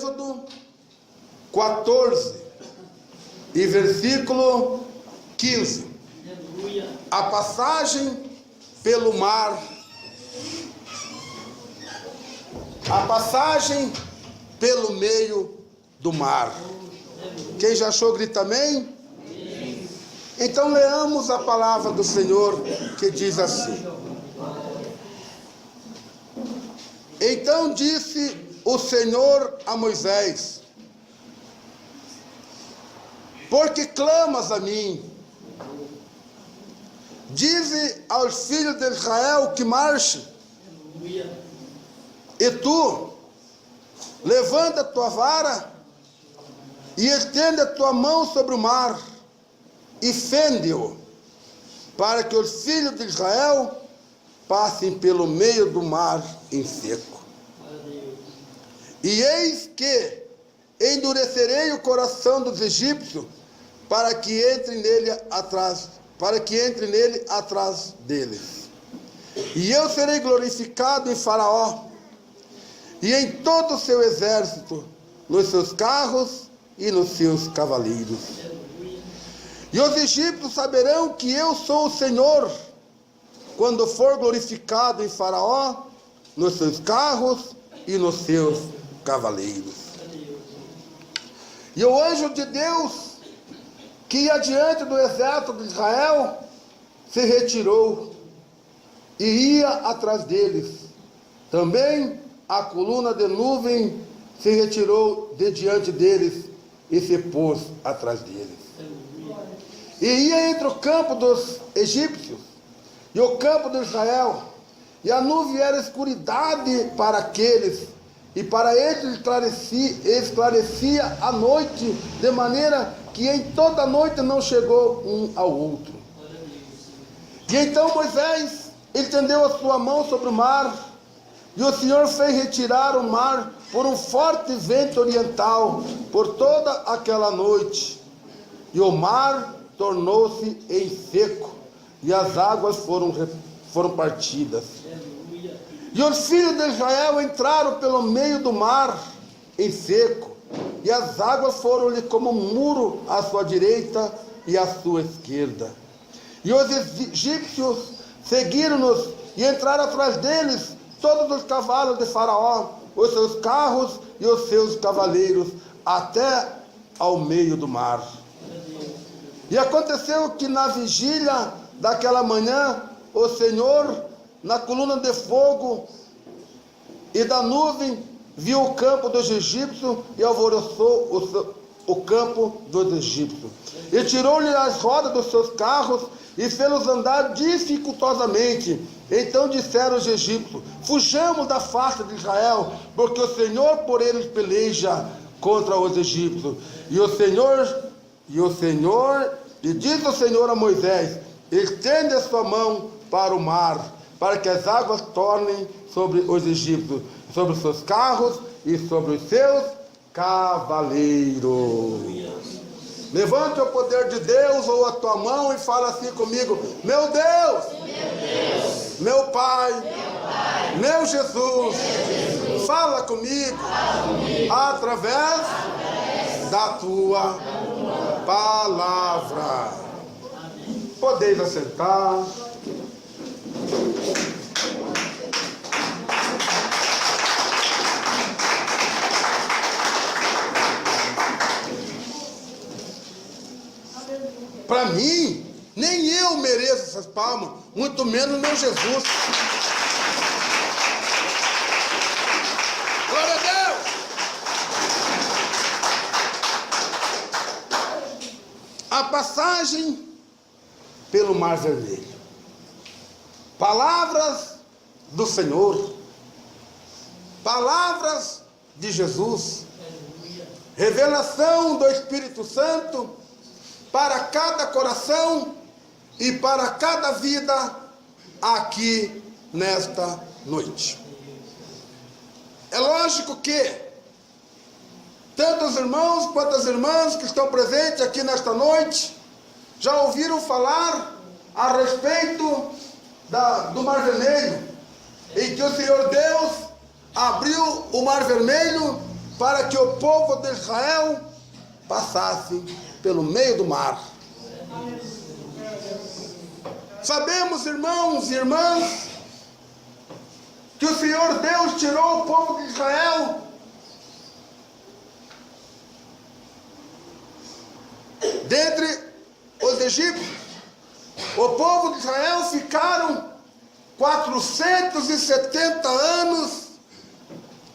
Êxodo 14 e versículo 15. A passagem pelo mar. A passagem pelo meio do mar. Quem já achou, grita amém? Então leamos a palavra do Senhor, que diz assim: Então disse o Senhor a Moisés: Por que clamas a mim? Dize aos filhos de Israel que marche. E tu, levanta a tua vara e estende a tua mão sobre o mar e fende-o, para que os filhos de Israel passem pelo meio do mar em seco. E eis que endurecerei o coração dos egípcios para que entre nele atrás deles. E eu serei glorificado em Faraó e em todo o seu exército, nos seus carros e nos seus cavaleiros. E os egípcios saberão que eu sou o Senhor, quando for glorificado em Faraó, nos seus carros e nos seus cavaleiros. E o anjo de Deus, que ia diante do exército de Israel, se retirou e ia atrás deles. Também a coluna de nuvem se retirou de diante deles e se pôs atrás deles. E ia entre o campo dos egípcios e o campo de Israel, e a nuvem era escuridade para aqueles, e para eles esclarecia a noite, de maneira que em toda a noite não chegou um ao outro. E então Moisés estendeu a sua mão sobre o mar, e o Senhor fez retirar o mar por um forte vento oriental por toda aquela noite. E o mar tornou-se em seco, e as águas foram partidas. E os filhos de Israel entraram pelo meio do mar em seco, e as águas foram-lhe como um muro à sua direita e à sua esquerda. E os egípcios seguiram-nos e entraram atrás deles todos os cavalos de Faraó, os seus carros e os seus cavaleiros, até ao meio do mar. E aconteceu que na vigília daquela manhã, o Senhor, na coluna de fogo e da nuvem, viu o campo dos egípcios e alvoroçou o campo dos egípcios. E tirou-lhe as rodas dos seus carros e fê-los andar dificultosamente. Então disseram os egípcios: Fujamos da face de Israel, porque o Senhor por eles peleja contra os egípcios. E disse o Senhor a Moisés: Estende a sua mão para o mar, para que as águas tornem sobre os egípcios, sobre os seus carros e sobre os seus cavaleiros. Levante o poder de Deus ou a tua mão e fala assim comigo: Meu Deus, meu Pai, meu Jesus, fala comigo através da tua palavra. Podeis assentar. Para mim, nem eu mereço essas palmas, muito menos meu Jesus. Glória a Deus! A passagem pelo Mar Vermelho. Palavras do Senhor. Palavras de Jesus. Revelação do Espírito Santo para cada coração e para cada vida aqui nesta noite. É lógico que tanto os irmãos quanto as irmãs que estão presentes aqui nesta noite já ouviram falar a respeito do Mar Vermelho, em que o Senhor Deus abriu o Mar Vermelho para que o povo de Israel passasse pelo meio do mar. Sabemos, irmãos e irmãs, que o Senhor Deus tirou o povo de Israel dentre os egípcios. O povo de Israel ficaram 470 anos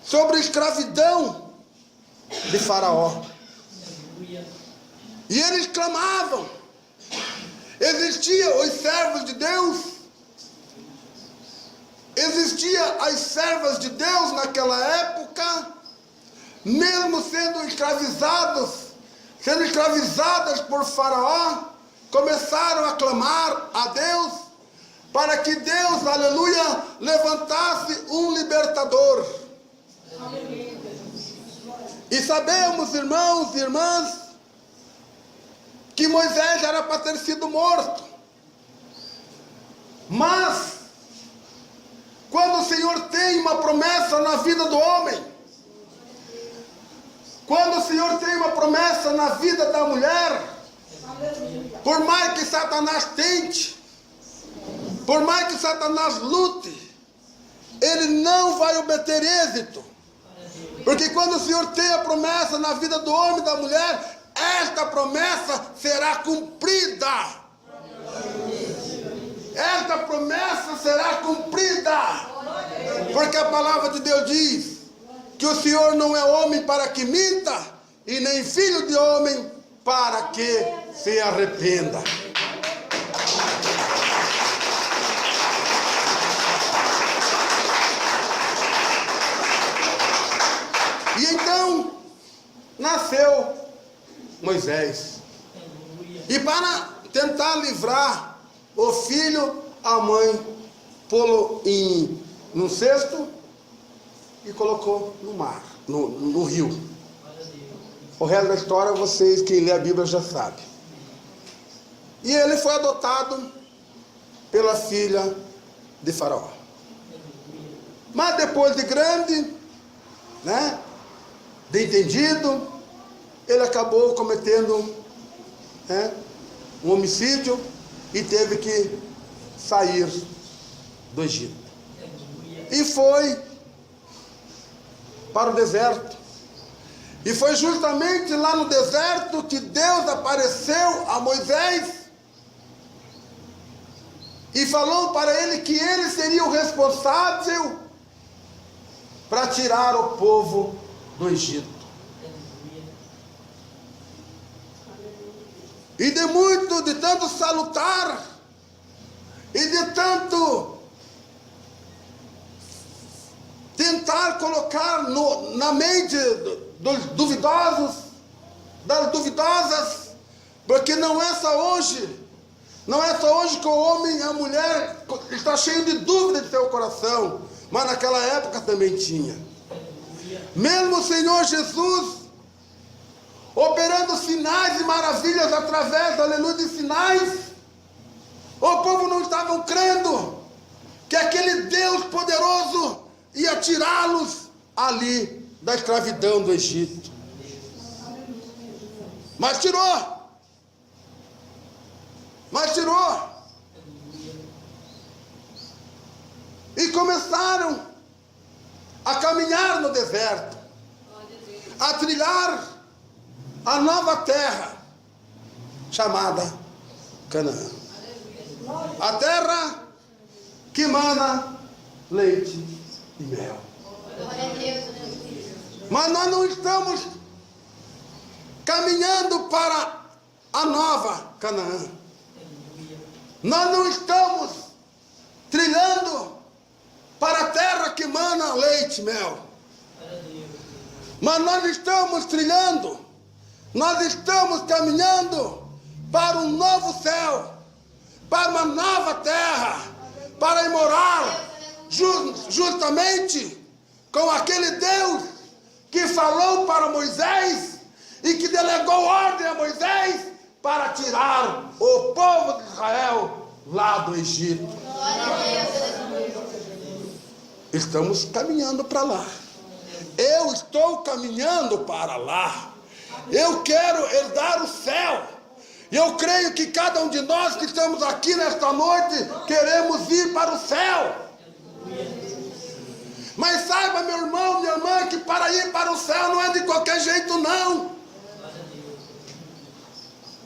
sobre a escravidão de Faraó. E eles clamavam. Existiam os servos de Deus, existiam as servas de Deus naquela época, mesmo sendo escravizadas por Faraó, começaram a clamar a Deus para que Deus, aleluia, levantasse um libertador. E sabemos, irmãos e irmãs, que Moisés era para ter sido morto. Mas, quando o Senhor tem uma promessa na vida do homem, quando o Senhor tem uma promessa na vida da mulher, por mais que Satanás tente, por mais que Satanás lute, ele não vai obter êxito. Porque quando o Senhor tem a promessa na vida do homem e da mulher, esta promessa será cumprida. Esta promessa será cumprida. Porque a palavra de Deus diz que o Senhor não é homem para que minta, e nem filho de homem para que se arrependa. E então nasceu Moisés. E para tentar livrar o filho, a mãe pô-lo num cesto e colocou no mar, no rio. O resto da história, vocês, quem lê a Bíblia, já sabe. E ele foi adotado pela filha de Faraó. Mas depois de grande, de entendido, ele acabou cometendo um homicídio e teve que sair do Egito. E foi para o deserto. E foi justamente lá no deserto que Deus apareceu a Moisés e falou para ele que ele seria o responsável para tirar o povo do Egito. E de tanto salutar, e de tanto tentar colocar na mente dos duvidosos, das duvidosas, porque não é só hoje que o homem e a mulher está cheio de dúvida de seu coração, mas naquela época também tinha. Mesmo o Senhor Jesus operando sinais e maravilhas através, aleluia, de sinais, o povo não estava crendo que aquele Deus poderoso ia tirá-los ali da escravidão do Egito. Mas tirou. E começaram a caminhar no deserto, a trilhar a nova terra chamada Canaã. A terra que mana leite e mel. Mas nós não estamos caminhando para a nova Canaã. Nós não estamos trilhando para a terra que mana leite e mel. Mas nós estamos trilhando, nós estamos caminhando para um novo céu, para uma nova terra, para morar justamente com aquele Deus que falou para Moisés e que delegou ordem a Moisés para tirar o povo de Israel lá do Egito. Estamos caminhando para lá. Eu estou caminhando para lá. Eu quero herdar o céu. E eu creio que cada um de nós que estamos aqui nesta noite queremos ir para o céu. Mas saiba, meu irmão, minha irmã, que para ir para o céu não é de qualquer jeito, não.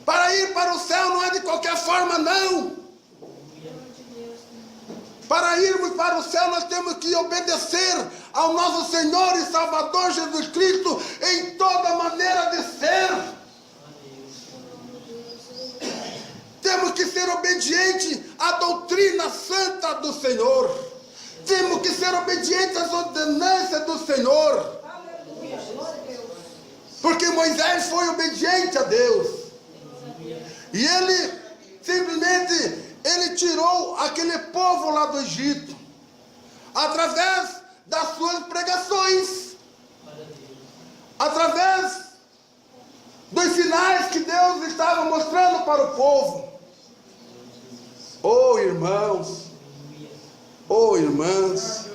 Para ir para o céu não é de qualquer forma, não. Para irmos para o céu nós temos que obedecer ao nosso Senhor e Salvador Jesus Cristo em toda maneira de ser. Temos que ser obedientes à doutrina santa do Senhor. Temos que ser obedientes às ordenanças do Senhor. Porque Moisés foi obediente a Deus. E ele simplesmente tirou aquele povo lá do Egito através das suas pregações, através dos sinais que Deus estava mostrando para o povo. Oh irmãos, oh irmãs,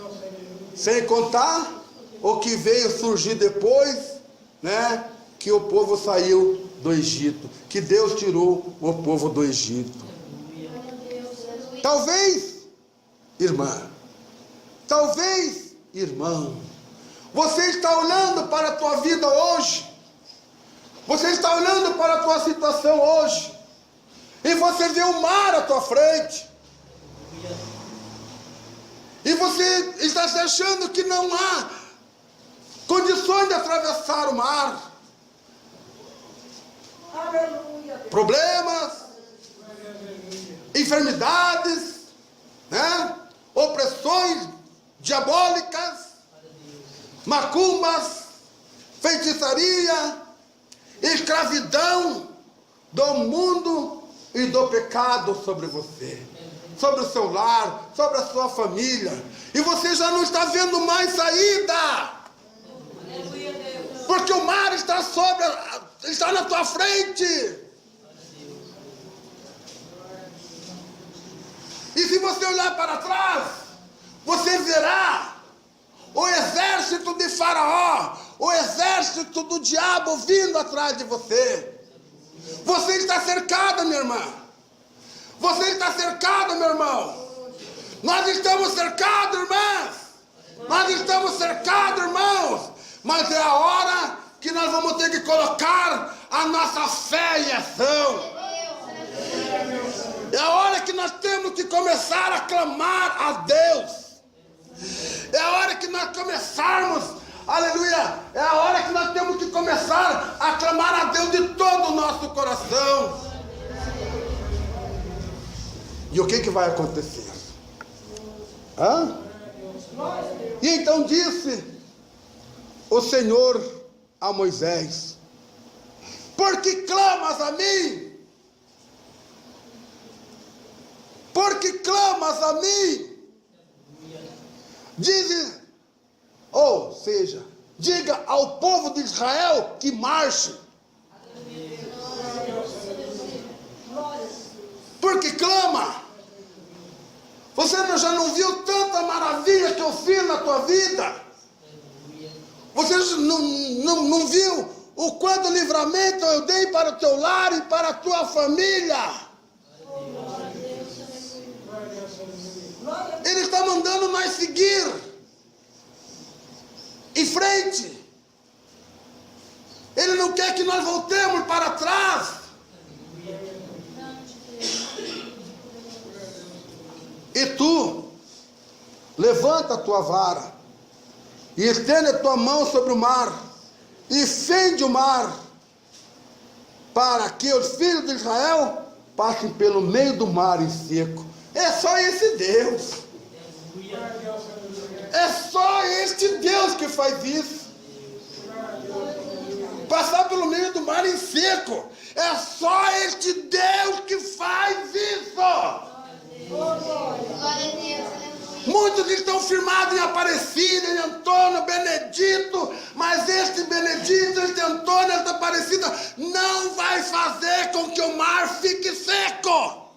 sem contar o que veio surgir depois, né? Que o povo saiu do Egito, que Deus tirou o povo do Egito. Talvez, irmã, talvez, irmão, você está olhando para a tua vida hoje, você está olhando para a tua situação hoje, e você vê o mar à tua frente, e você está se achando que não há condições de atravessar o mar. Problemas, enfermidades, né? Opressões diabólicas, macumbas, feitiçaria, escravidão do mundo e do pecado sobre você, sobre o seu lar, sobre a sua família, e você já não está vendo mais saída, porque o mar está está na tua frente. E se você olhar para trás, você verá o exército de Faraó, o exército do diabo vindo atrás de você. Você está cercada, minha irmã. Você está cercado, meu irmão. Nós estamos cercados, irmãs. Nós estamos cercados, irmãos. Mas é a hora que nós vamos ter que colocar a nossa fé em ação. É a hora que nós temos que começar a clamar a Deus. É a hora que nós começarmos, aleluia, é a hora que nós temos que começar a clamar a Deus de todo o nosso coração. E o que vai acontecer? E então disse o Senhor a Moisés: por que clamas a mim? Porque clamas a mim? Ou seja, diga ao povo de Israel que marche. Porque clama. Você já não viu tanta maravilha que eu fiz na tua vida? Você não viu o quanto livramento eu dei para o teu lar e para a tua família? Ele está mandando nós seguir em frente. Ele não quer que nós voltemos para trás. E tu, levanta a tua vara e estende a tua mão sobre o mar e fende o mar, para que os filhos de Israel passem pelo meio do mar em seco. É só esse Deus. É só este Deus que faz isso. Passar pelo meio do mar em seco. É só este Deus que faz isso. Muitos estão firmados em Aparecida, em Antônio, Benedito, mas este Benedito, este Antônio, esta Aparecida não vai fazer com que o mar fique seco.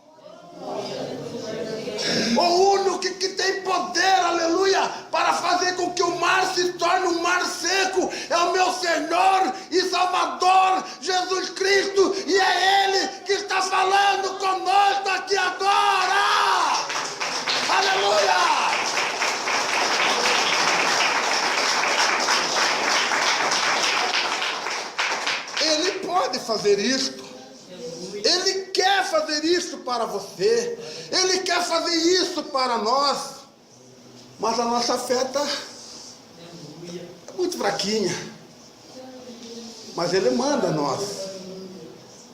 O único que tem poder, aleluia, para fazer com que o mar se torne um mar seco, é o meu Senhor e Salvador, Jesus Cristo, e é Ele que está falando conosco aqui agora. Aleluia! Ele pode fazer isto. Ele quer fazer isso para você. Ele quer fazer isso para nós. Mas a nossa fé está muito fraquinha. Mas Ele manda nós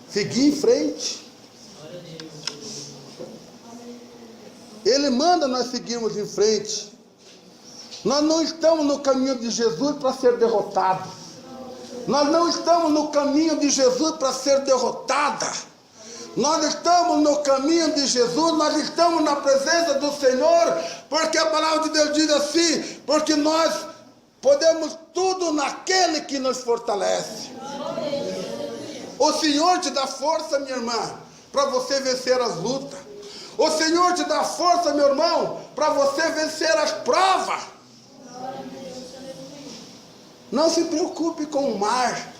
seguir em frente. Ele manda nós seguirmos em frente. Nós não estamos no caminho de Jesus para ser derrotados. Nós não estamos no caminho de Jesus para ser derrotada. Nós estamos no caminho de Jesus, nós estamos na presença do Senhor, porque a palavra de Deus diz assim, porque nós podemos tudo naquele que nos fortalece. O Senhor te dá força, minha irmã, para você vencer as lutas. O Senhor te dá força, meu irmão, para você vencer as provas. Não se preocupe com o mar.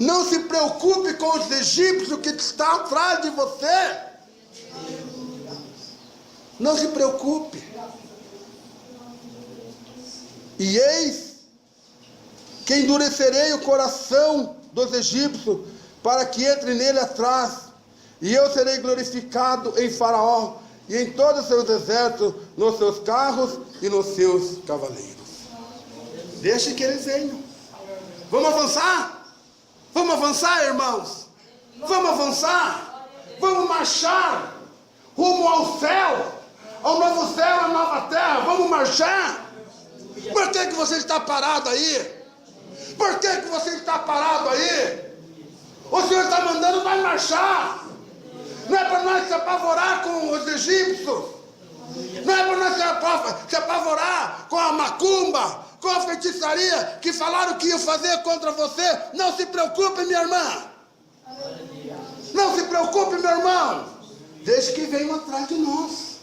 Não se preocupe com os egípcios que estão atrás de você. Não se preocupe. E eis que endurecerei o coração dos egípcios, para que entre nele atrás, e eu serei glorificado em Faraó, e em todos os seus exércitos, nos seus carros e nos seus cavaleiros. Deixe que eles venham. Vamos avançar? Vamos avançar, irmãos? Vamos avançar? Vamos marchar rumo ao céu, ao novo céu, à nova terra. Vamos marchar? Por que você está parado aí? Por que você está parado aí? O Senhor está mandando nós marchar. Não é para nós se apavorar com os egípcios. Não é para nós se apavorar com a macumba, com a feitiçaria que falaram que iam fazer contra você. Não se preocupe, minha irmã. Não se preocupe, meu irmão. Deixe que venham atrás de nós.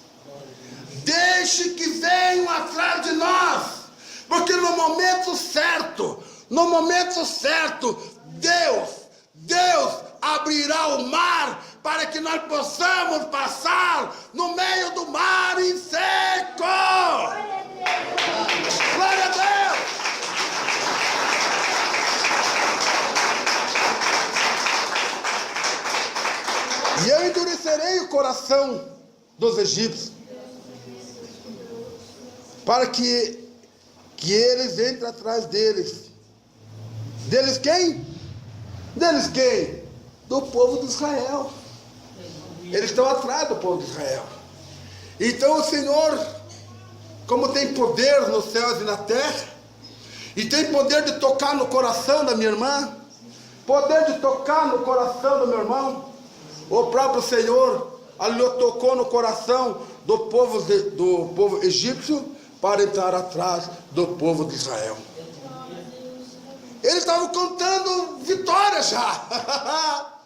Deixe que venham atrás de nós. Porque no momento certo, Deus abrirá o mar para que nós possamos passar no meio do mar em seco. Glória a Deus! E eu endurecerei o coração dos egípcios, para que eles entrem atrás deles. Deles quem? Deles quem? Do povo de Israel. Eles estão atrás do povo de Israel. Então o Senhor, como tem poder nos céus e na terra, e tem poder de tocar no coração da minha irmã, poder de tocar no coração do meu irmão, o próprio Senhor, ali tocou no coração do povo egípcio, para entrar atrás do povo de Israel. Eles estavam contando vitória já.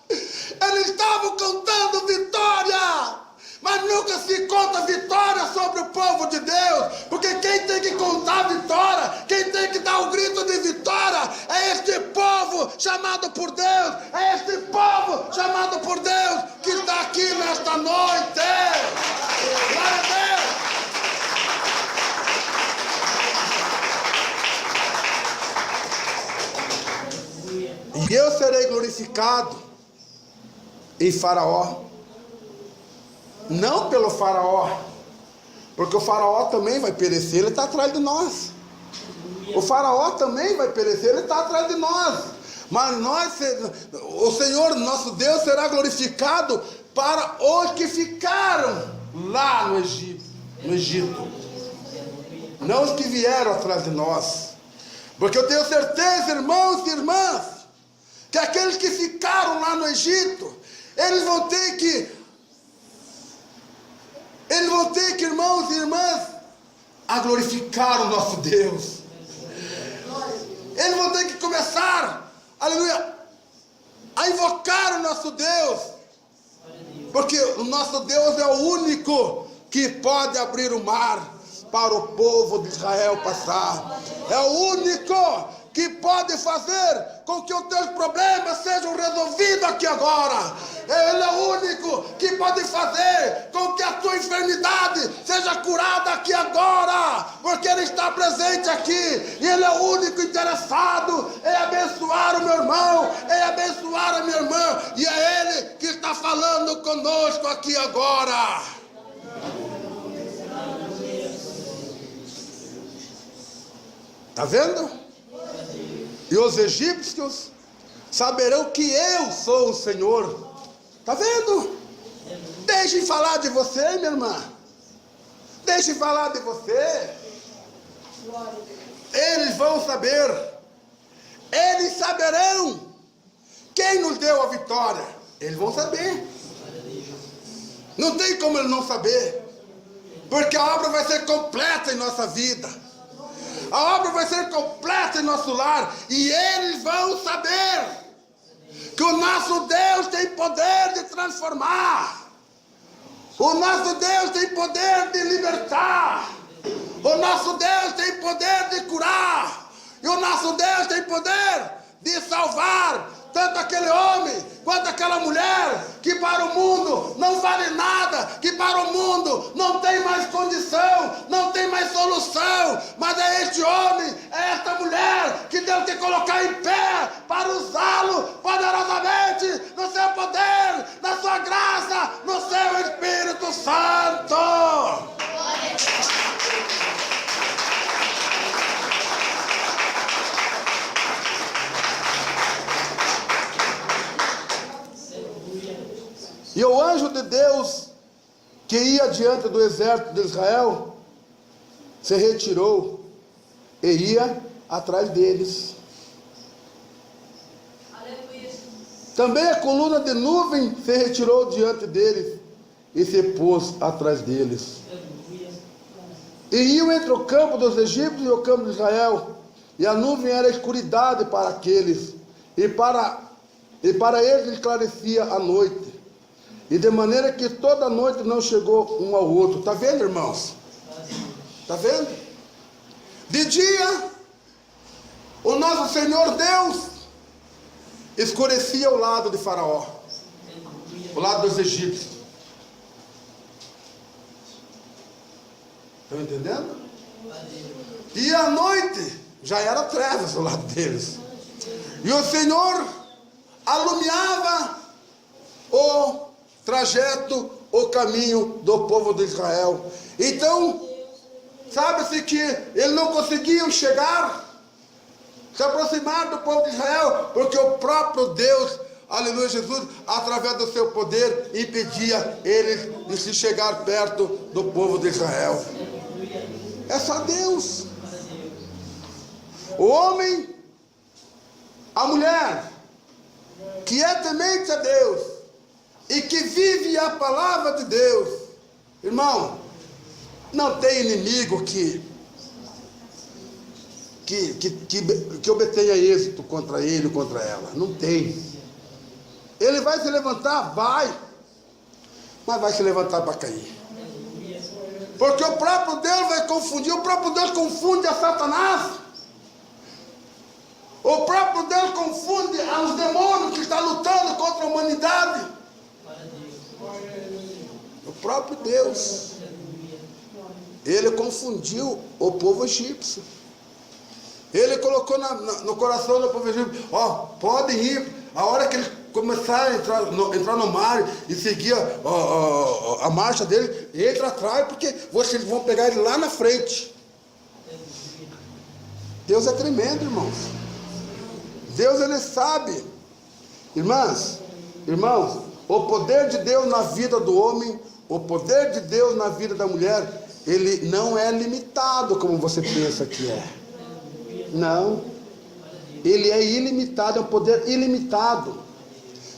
Eles estavam contando vitória. Mas nunca se conta vitória sobre o povo de Deus. Porque quem tem que contar vitória, quem tem que dar o grito de vitória, é este povo chamado por Deus. É este povo chamado por Deus que está aqui nesta noite. Glória a Deus. E eu serei glorificado em Faraó. Não pelo Faraó, porque o Faraó também vai perecer, ele está atrás de nós. O Faraó também vai perecer, ele está atrás de nós. Mas o Senhor, nosso Deus, será glorificado para os que ficaram lá no Egito. Não os que vieram atrás de nós. Porque eu tenho certeza, irmãos e irmãs, que aqueles que ficaram lá no Egito, eles vão ter que, irmãos e irmãs, a glorificar o nosso Deus. Eles vão ter que começar, aleluia, a invocar o nosso Deus. Porque o nosso Deus é o único que pode abrir o mar para o povo de Israel passar. É o único que pode fazer com que os teus problemas sejam resolvidos aqui agora. Ele é o único que pode fazer com que a tua enfermidade seja curada aqui agora, porque Ele está presente aqui, e Ele é o único interessado em abençoar o meu irmão, em abençoar a minha irmã, e é Ele que está falando conosco aqui agora. Está vendo? E os egípcios saberão que eu sou o Senhor. Está vendo? Deixe falar de você, minha irmã. Deixe falar de você. Eles vão saber. Eles saberão quem nos deu a vitória. Eles vão saber. Não tem como eles não saber. Porque a obra vai ser completa em nossa vida. A obra vai ser completa em nosso lar. E eles vão saber que o nosso Deus tem poder de transformar. O nosso Deus tem poder de libertar. O nosso Deus tem poder de curar. E o nosso Deus tem poder de salvar tanto aquele homem quanto aquela mulher que para o mundo não vale nada, que para o mundo não tem mais condição, não tem mais solução, mas é este homem, é esta mulher que Deus tem que colocar em pé para usá-lo poderosamente no seu poder, na sua graça, no seu Espírito Santo. E o anjo de Deus, que ia diante do exército de Israel, se retirou e ia atrás deles. Aleluia. Também a coluna de nuvem se retirou diante deles e se pôs atrás deles. Aleluia. E iam entre o campo dos egípcios e o campo de Israel, e a nuvem era escuridade para aqueles, e para eles esclarecia a noite. E de maneira que toda noite não chegou um ao outro. Está vendo, irmãos? Está vendo? De dia, o nosso Senhor Deus escurecia o lado de Faraó, o lado dos egípcios. Estão entendendo? E à noite já era trevas do lado deles. E o Senhor alumiava o trajeto, o caminho do povo de Israel. Então, sabe-se que eles não conseguiam chegar, se aproximar do povo de Israel, porque o próprio Deus, aleluia, Jesus, através do seu poder, impedia eles de se chegar perto do povo de Israel. É só Deus. O homem, a mulher, que é temente a Deus, e que vive a palavra de Deus, irmão, não tem inimigo que obtenha êxito contra ele ou contra ela. Não tem. Ele vai se levantar? Vai. Mas vai se levantar para cair. Porque o próprio Deus vai confundir. O próprio Deus confunde a Satanás. O próprio Deus confunde os demônios que estão lutando contra a humanidade. O próprio Deus, Ele confundiu o povo egípcio. Ele colocou no coração do povo egípcio: ó, podem ir, a hora que eles começarem a entrar no mar e seguir a marcha deles, entra atrás, porque vocês vão pegar ele lá na frente. Deus é tremendo, irmãos. Deus, Ele sabe. Irmãos, o poder de Deus na vida do homem, o poder de Deus na vida da mulher, ele não é limitado como você pensa que é. Não. Ele é ilimitado, é um poder ilimitado.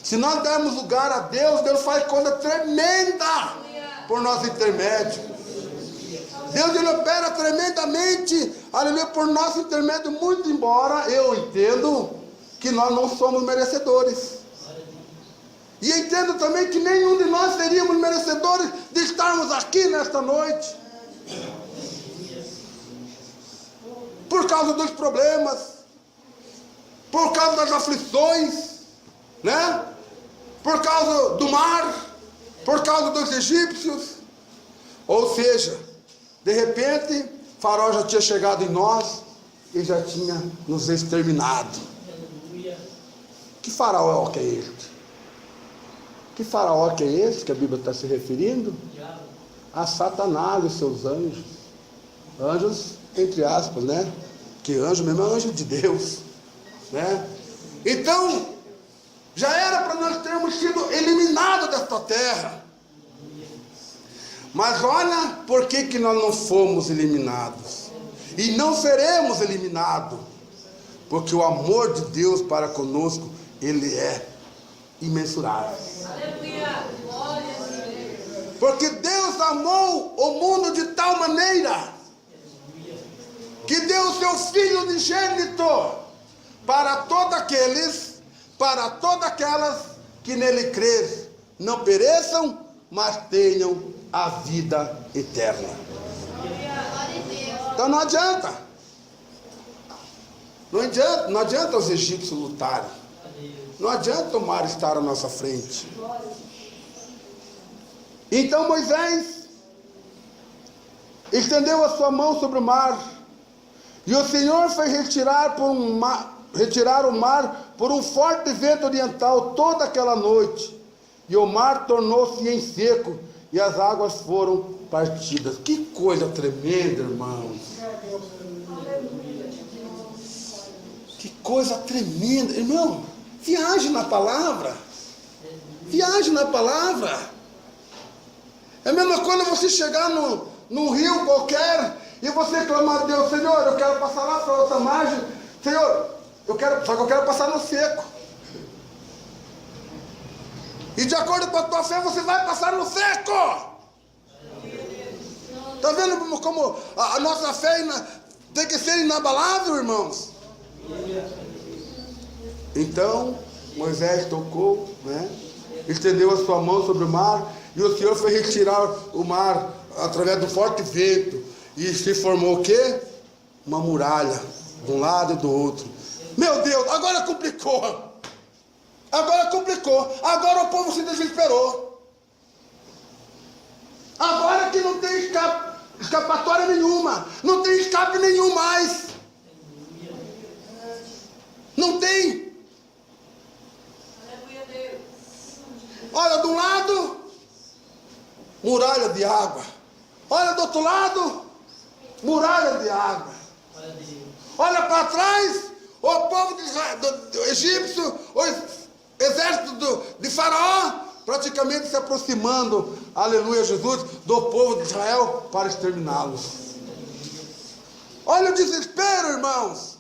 Se nós dermos lugar a Deus, Deus faz coisa tremenda por nosso intermédio. Deus, Ele opera tremendamente, aleluia, por nosso intermédio, muito embora eu entendo que nós não somos merecedores. E entendo também que nenhum de nós seríamos merecedores de estarmos aqui nesta noite. Por causa dos problemas, por causa das aflições, né? Por causa do mar, por causa dos egípcios. Ou seja, de repente, Faraó já tinha chegado em nós e já tinha nos exterminado. Que faraó que é este? Que faraó que é esse que a Bíblia está se referindo? A Satanás e seus anjos. Anjos, entre aspas, né? Que anjo mesmo é anjo de Deus, né? Então, já era para nós termos sido eliminados desta terra. Mas olha por que nós não fomos eliminados. E não seremos eliminados. Porque o amor de Deus para conosco, ele é imensurável. Porque Deus amou o mundo de tal maneira que deu o seu Filho unigênito para todos aqueles, para todas aquelas que nele crês, não pereçam, mas tenham a vida eterna. Então não adianta. Não adianta os egípcios lutarem. Não adianta o mar estar à nossa frente. Então Moisés estendeu a sua mão sobre o mar, e o Senhor fez retirar o mar por um forte vento oriental toda aquela noite, e o mar tornou-se em seco, e as águas foram partidas. Que coisa tremenda, irmãos! Que coisa tremenda, irmão! Viaje na palavra. Viaje na palavra. É a mesma coisa você chegar num rio qualquer e você clamar a Deus: Senhor, eu quero passar lá para outra margem. Senhor, só que eu quero passar no seco. E de acordo com a tua fé, você vai passar no seco. Está vendo como a nossa fé tem que ser inabalável, irmãos? Então, Moisés tocou, né? Estendeu a sua mão sobre o mar, e o Senhor foi retirar o mar através do forte vento, e se formou o quê? Uma muralha, de um lado e do outro. Meu Deus, agora complicou. Agora o povo se desesperou. Agora que não tem escapatória nenhuma, não tem escape nenhum mais. Não tem. Olha, de um lado, muralha de água. Olha do outro lado, muralha de água. Olha para trás, o povo do egípcio, o exército de Faraó, praticamente se aproximando, aleluia, Jesus, do povo de Israel para exterminá-los. Olha o desespero, irmãos.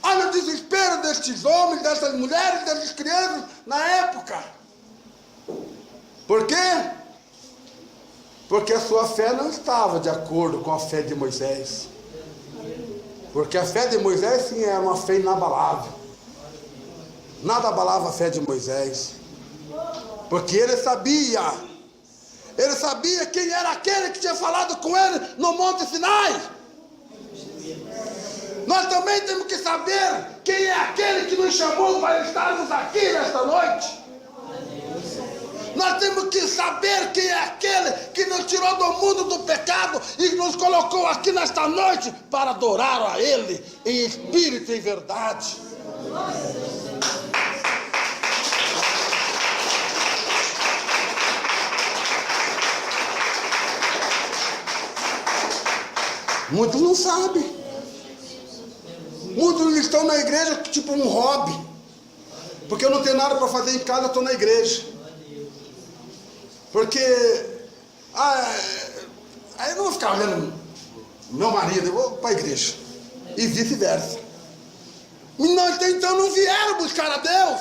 Olha o desespero destes homens, dessas mulheres, dessas crianças na época. Por quê? Porque a sua fé não estava de acordo com a fé de Moisés. Porque a fé de Moisés, sim, era uma fé inabalável. Nada abalava a fé de Moisés. Porque ele sabia quem era aquele que tinha falado com ele no Monte Sinai. Nós também temos que saber quem é aquele que nos chamou para estarmos aqui nesta noite. Nós temos que saber quem é aquele que nos tirou do mundo do pecado e nos colocou aqui nesta noite para adorar a Ele em espírito e em verdade. Muitos não sabem. Muitos estão na igreja tipo um hobby. Porque eu não tenho nada para fazer em casa, eu estou na igreja. Porque aí eu não vou ficar olhando meu marido, eu vou para a igreja. E vice-versa. Então não vieram buscar a Deus.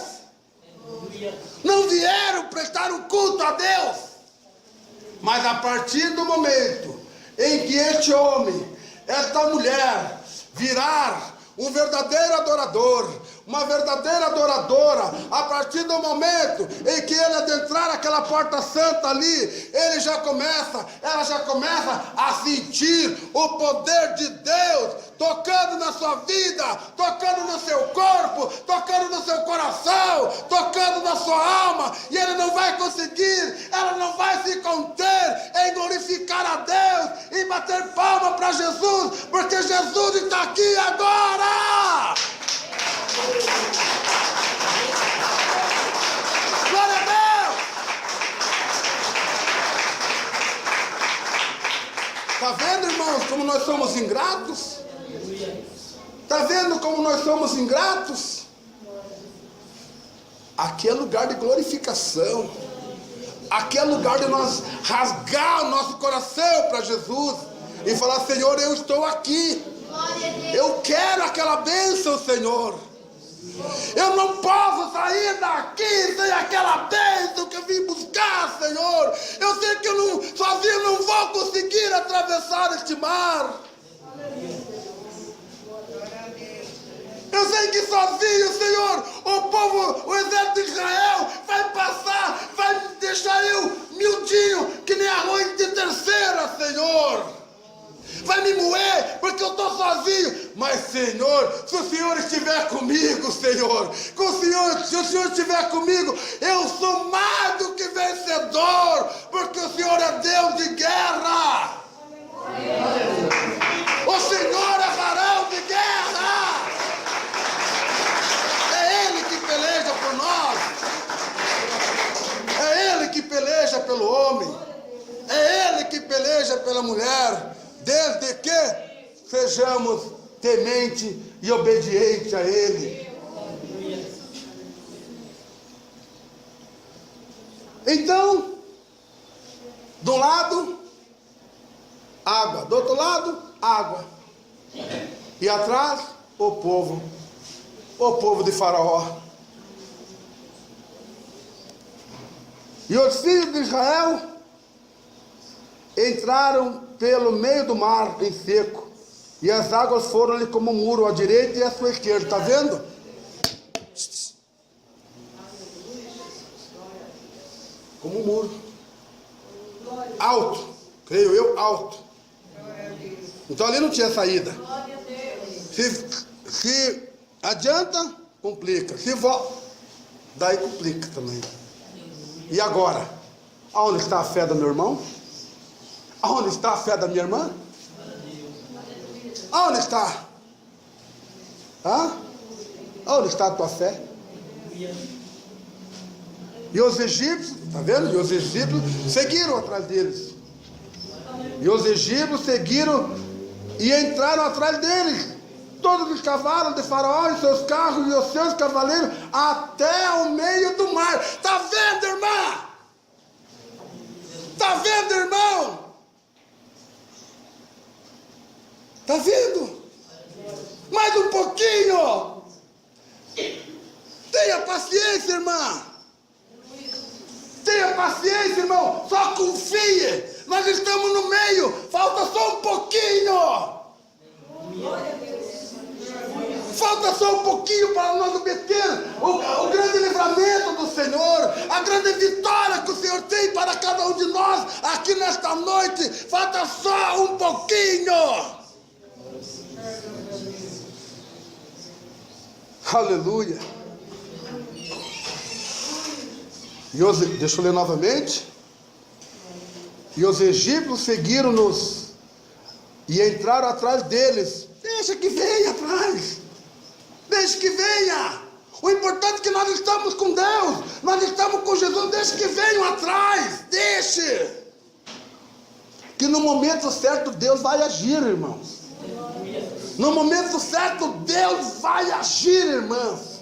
Não vieram prestar um culto a Deus. Mas a partir do momento em que este homem, esta mulher, virar um verdadeiro adorador, uma verdadeira adoradora. A partir do momento em que ele adentrar aquela porta santa ali, ela já começa a sentir o poder de Deus tocando na sua vida, tocando no seu corpo, tocando no seu coração, tocando na sua alma, e ela não vai se conter em glorificar a Deus e bater palma para Jesus, porque Jesus está aqui agora. Glória a Deus! Está vendo, irmãos, como nós somos ingratos? Está vendo como nós somos ingratos? Aqui é lugar de glorificação. Aqui é lugar de nós rasgar o nosso coração para Jesus e falar: Senhor, eu estou aqui. Eu quero aquela bênção, Senhor. Eu não posso sair daqui sem aquela bênção que eu vim buscar, Senhor. Eu sei que sozinho não vou conseguir atravessar este mar. Eu sei que sozinho, Senhor, o exército de Israel vai passar, vai deixar eu miudinho, que nem arroz de terceira, Senhor. Vai me moer, porque eu estou sozinho. Mas, Senhor, se o Senhor estiver comigo, Senhor, se o Senhor estiver comigo, eu sou mais do que vencedor, porque o Senhor é Deus de guerra. O Senhor é varão de guerra. É Ele que peleja por nós. É Ele que peleja pelo homem. É Ele que peleja pela mulher. Desde que sejamos temente e obediente a Ele. Então, de um lado, água. Do outro lado, água. E atrás, o povo de Faraó. E os filhos de Israel entraram pelo meio do mar em seco, e as águas foram-lhe como um muro à direita e à sua esquerda. Está vendo? Como um muro alto, creio eu, alto. Então ali não tinha saída. Se adianta, complica. Se volta, daí complica também. E agora? Aonde está a fé do meu irmão? Aonde está a fé da minha irmã? Aonde está? Aonde está a tua fé? E os egípcios, está vendo? E os egípcios seguiram atrás deles. E os egípcios seguiram e entraram atrás deles. Todos os cavalos de Faraó e seus carros e os seus cavaleiros até o meio do mar. Está vendo, irmã? Está vendo, irmão? Está vendo? Mais um pouquinho. Tenha paciência, irmã. Tenha paciência, irmão. Só confie. Nós estamos no meio. Falta só um pouquinho. Falta só um pouquinho para nós obter o grande livramento do Senhor, a grande vitória que o Senhor tem para cada um de nós aqui nesta noite. Falta só um pouquinho. Aleluia. Deixa eu ler novamente. E os egípcios seguiram-nos e entraram atrás deles. Deixa que venha atrás. Deixa que venha. O importante é que nós estamos com Deus. Nós estamos com Jesus. Deixa que venham atrás. Deixe. Que no momento certo Deus vai agir, irmãos. No momento certo Deus vai agir, irmãos.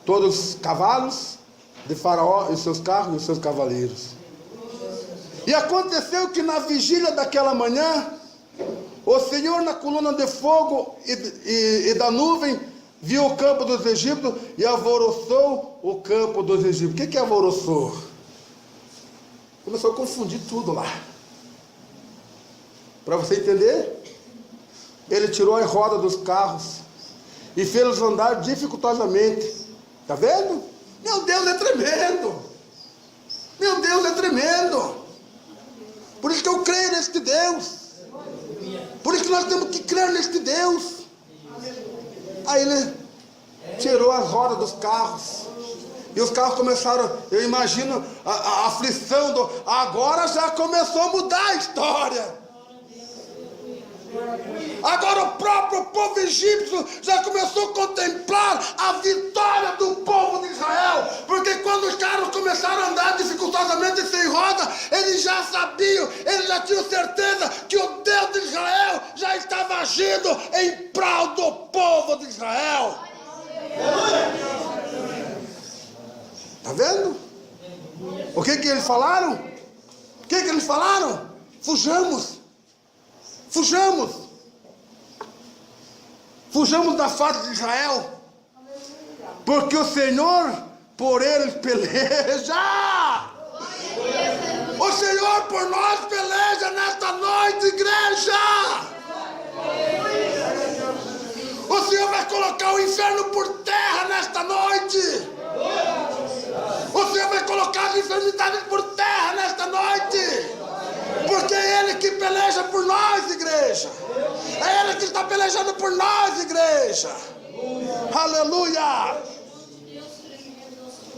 Todos os cavalos de Faraó e seus carros e os seus cavaleiros. E aconteceu que na vigília daquela manhã, o Senhor na coluna de fogo e da nuvem viu o campo dos egípcios e alvoroçou o campo dos egípcios. O que alvoroçou? Começou a confundir tudo lá. Para você entender, ele tirou a roda dos carros e fê-los andar dificultosamente. Está vendo? Meu Deus, é tremendo. Meu Deus, é tremendo. Por isso que eu creio neste Deus. Por isso que nós temos que crer neste Deus. Aí ele tirou as rodas dos carros. E os carros começaram, eu imagino, a aflição agora já começou a mudar a história. Agora o próprio povo egípcio já começou a contemplar a vitória do povo de Israel. Porque quando os carros começaram a andar dificultosamente sem roda, eles já sabiam, eles já tinham certeza que o Deus de Israel já estava agindo em prol do povo de Israel. Está vendo? O que eles falaram? O que eles falaram? Fujamos. Fujamos. Fujamos da face de Israel. Porque o Senhor por eles peleja. O Senhor por nós peleja nesta noite, igreja. O Senhor vai colocar o inferno por terra nesta noite. O Senhor vai colocar as enfermidades por terra nesta noite. Porque é Ele que peleja por nós, igreja. É Ele que está pelejando por nós, igreja. Aleluia.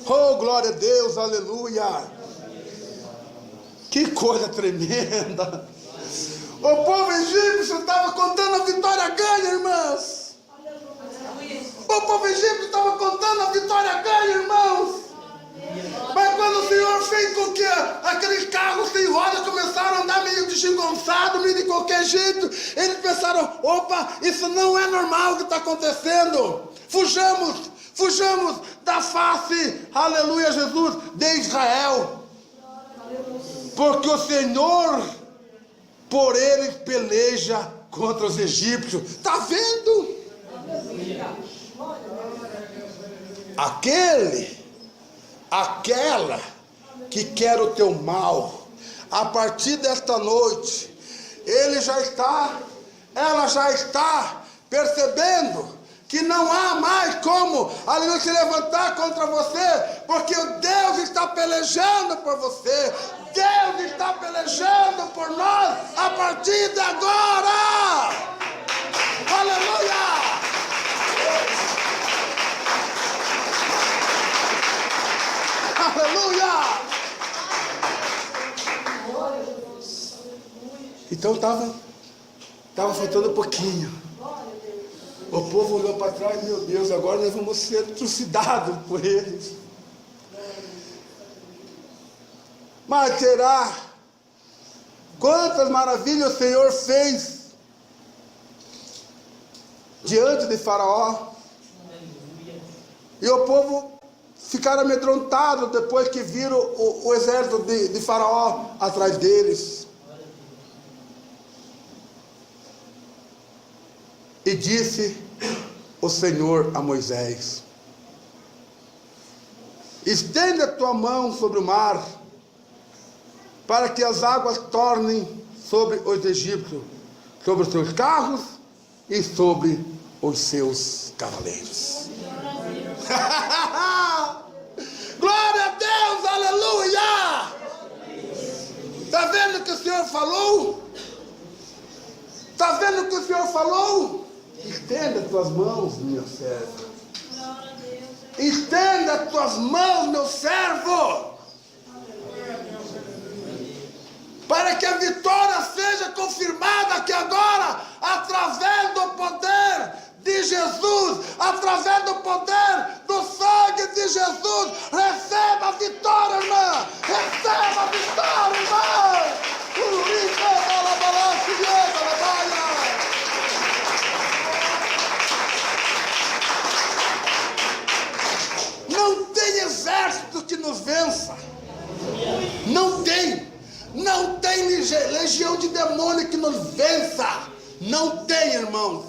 Oh, glória a Deus, aleluia. Que coisa tremenda. O povo egípcio estava contando a vitória ganha, irmãos. O povo egípcio estava contando a vitória ganha, irmãos. Mas quando o Senhor fez com que aqueles carros sem roda começaram a andar meio desengonçados, meio de qualquer jeito, eles pensaram, opa, isso não é normal o que está acontecendo. Fujamos da face, aleluia, Jesus, de Israel. Porque o Senhor por eles peleja contra os egípcios. Está vendo? Aquela que quer o teu mal, a partir desta noite, ela já está percebendo que não há mais como aleluia, se levantar contra você, porque o Deus está pelejando por você. Deus está pelejando por nós a partir de agora. Aleluia! Aleluia! Então estava faltando um pouquinho. O povo olhou para trás, meu Deus, agora nós vamos ser trucidados por eles. Mas será? Quantas maravilhas o Senhor fez diante de Faraó. E o povo ficaram amedrontados depois que viram o exército de Faraó atrás deles. E disse o Senhor a Moisés: estende a tua mão sobre o mar, para que as águas tornem sobre os egípcios, sobre os seus carros e sobre os seus cavaleiros. Glória a Deus, aleluia! Está vendo o que o Senhor falou? Está vendo o que o Senhor falou? Estenda as tuas mãos, meu servo. Estenda as tuas mãos, meu servo, para que a vitória seja confirmada aqui agora, através do poder de Jesus, através do poder do sangue de Jesus. Receba a vitória, irmã. Receba a vitória, irmã. Não tem exército que nos vença. Não tem. Não tem legião de demônio que nos vença. Não tem, irmãos.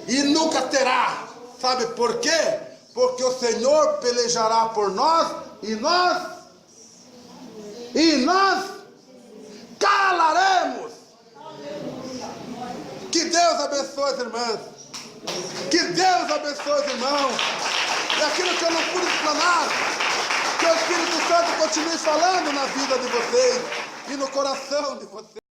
E nunca terá. Sabe por quê? Porque o Senhor pelejará por nós. E nós calaremos. Que Deus abençoe as irmãs. Que Deus abençoe os irmãos. E aquilo que eu não pude explanar, que o Espírito Santo continue falando na vida de vocês e no coração de vocês.